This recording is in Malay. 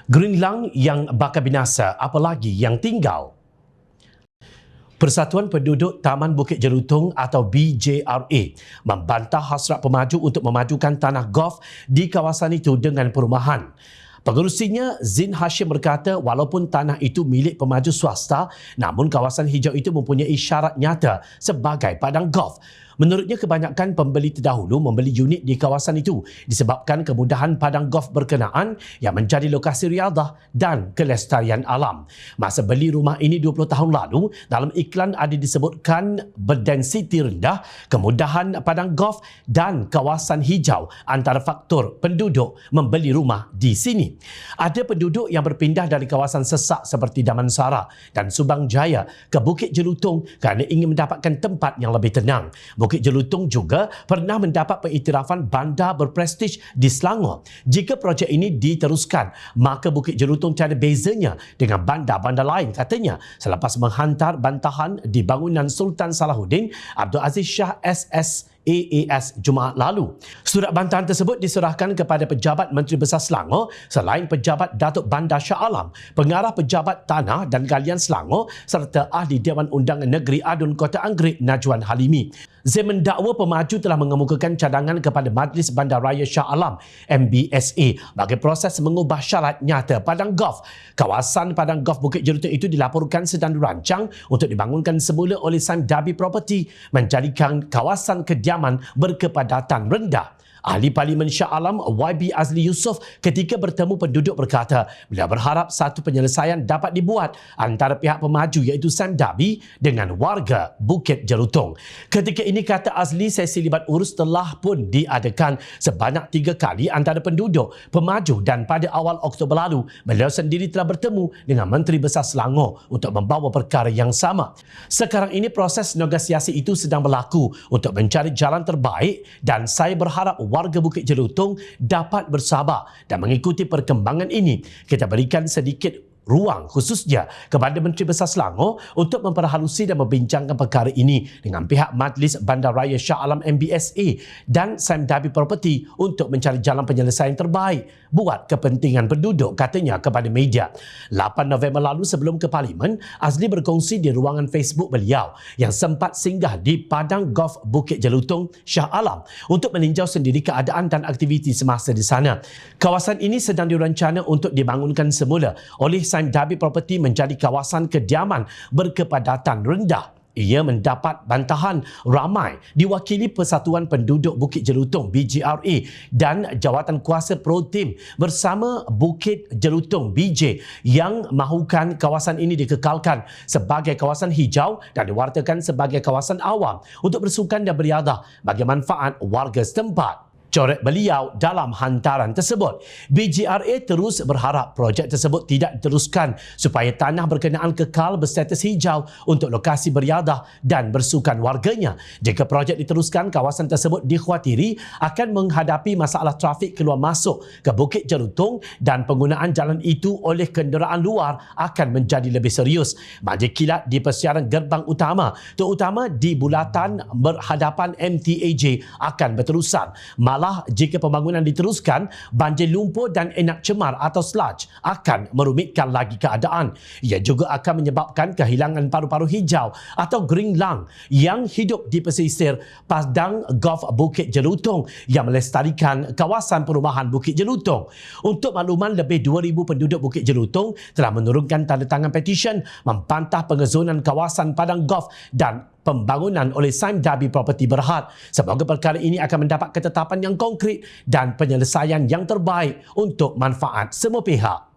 Greenlang yang bakal binasa, apalagi yang tinggal. Persatuan Penduduk Taman Bukit Jelutong atau BJRA membantah hasrat pemaju untuk memajukan tanah golf di kawasan itu dengan perumahan. Pengerusinya Zin Hashim berkata walaupun tanah itu milik pemaju swasta, namun kawasan hijau itu mempunyai syarat nyata sebagai padang golf. Menurutnya, kebanyakan pembeli terdahulu membeli unit di kawasan itu disebabkan kemudahan padang golf berkenaan yang menjadi lokasi riadah dan kelestarian alam. Masa beli rumah ini 20 tahun lalu, dalam iklan ada disebutkan berdensiti rendah, kemudahan padang golf dan kawasan hijau antara faktor penduduk membeli rumah di sini. Ada penduduk yang berpindah dari kawasan sesak seperti Damansara dan Subang Jaya ke Bukit Jelutong kerana ingin mendapatkan tempat yang lebih tenang. Bukit Jelutong juga pernah mendapat pengiktirafan bandar berprestij di Selangor. Jika projek ini diteruskan, maka Bukit Jelutong tiada bezanya dengan bandar-bandar lain, katanya, selepas menghantar bantahan di bangunan Sultan Salahuddin Abdul Aziz Shah SSAAS Jumaat lalu. Surat bantahan tersebut diserahkan kepada pejabat Menteri Besar Selangor selain pejabat Datuk Bandar Shah Alam, pengarah pejabat Tanah dan Galian Selangor serta ahli Dewan Undangan Negeri Adun Kota Anggerik Najwan Halimi. Zin mendakwa pemaju telah mengemukakan cadangan kepada Majlis Bandaraya Shah Alam MBSA bagi proses mengubah syarat nyata padang golf. Kawasan padang golf Bukit Jelutong itu dilaporkan sedang dirancang untuk dibangunkan semula oleh Sime Darby Property menjadikan kawasan kediaman berkepadatan rendah. Ahli Parlimen Shah Alam YB Azli Yusof ketika bertemu penduduk berkata beliau berharap satu penyelesaian dapat dibuat antara pihak pemaju iaitu Sime Darby dengan warga Bukit Jelutong. Ketika ini, kata Azli, sesi libat urus telah pun diadakan sebanyak 3 kali antara penduduk, pemaju dan pada awal Oktober lalu beliau sendiri telah bertemu dengan Menteri Besar Selangor untuk membawa perkara yang sama. Sekarang ini proses negosiasi itu sedang berlaku untuk mencari jalan terbaik dan saya berharap warga Bukit Jelutong dapat bersabar dan mengikuti perkembangan ini. Kita berikan sedikit ruang khususnya kepada Menteri Besar Selangor untuk memperhalusi dan membincangkan perkara ini dengan pihak Majlis Bandaraya Shah Alam MBSA dan Sime Darby Property untuk mencari jalan penyelesaian terbaik buat kepentingan penduduk, katanya kepada media. 8 November lalu sebelum ke Parlimen, Azli berkongsi di ruangan Facebook beliau yang sempat singgah di padang golf Bukit Jelutong Shah Alam untuk meninjau sendiri keadaan dan aktiviti semasa di sana. Kawasan ini sedang dirancana untuk dibangunkan semula oleh Sime Darby Property menjadi kawasan kediaman berkepadatan rendah. Ia mendapat bantahan ramai diwakili Persatuan Penduduk Bukit Jelutong BJRA dan Jawatan Kuasa Pro Tim bersama Bukit Jelutong BJ yang mahukan kawasan ini dikekalkan sebagai kawasan hijau dan diwartakan sebagai kawasan awam untuk bersukan dan beriadah bagi manfaat warga setempat. Coret beliau dalam hantaran tersebut. BJRA terus berharap projek tersebut tidak diteruskan supaya tanah berkenaan kekal berstatus hijau untuk lokasi beriadah dan bersukan warganya. Jika projek diteruskan, kawasan tersebut dikhawatiri akan menghadapi masalah trafik keluar masuk ke Bukit Jelutong dan penggunaan jalan itu oleh kenderaan luar akan menjadi lebih serius. Banjir kilat di persiaran gerbang utama, terutama di bulatan berhadapan MTAJ akan berterusan. Malah jika pembangunan diteruskan, banjir lumpur dan enak cemar atau sludge akan merumitkan lagi keadaan. Ia juga akan menyebabkan kehilangan paru-paru hijau atau greenlang yang hidup di pesisir padang golf Bukit Jelutong yang melestarikan kawasan perumahan Bukit Jelutong. Untuk makluman, lebih 2,000 penduduk Bukit Jelutong telah menurunkan tanda tangan petisyen membantah pengezonan kawasan padang golf dan pembangunan oleh Sime Darby Property Berhad. Semoga perkara ini akan mendapat ketetapan yang konkret dan penyelesaian yang terbaik untuk manfaat semua pihak.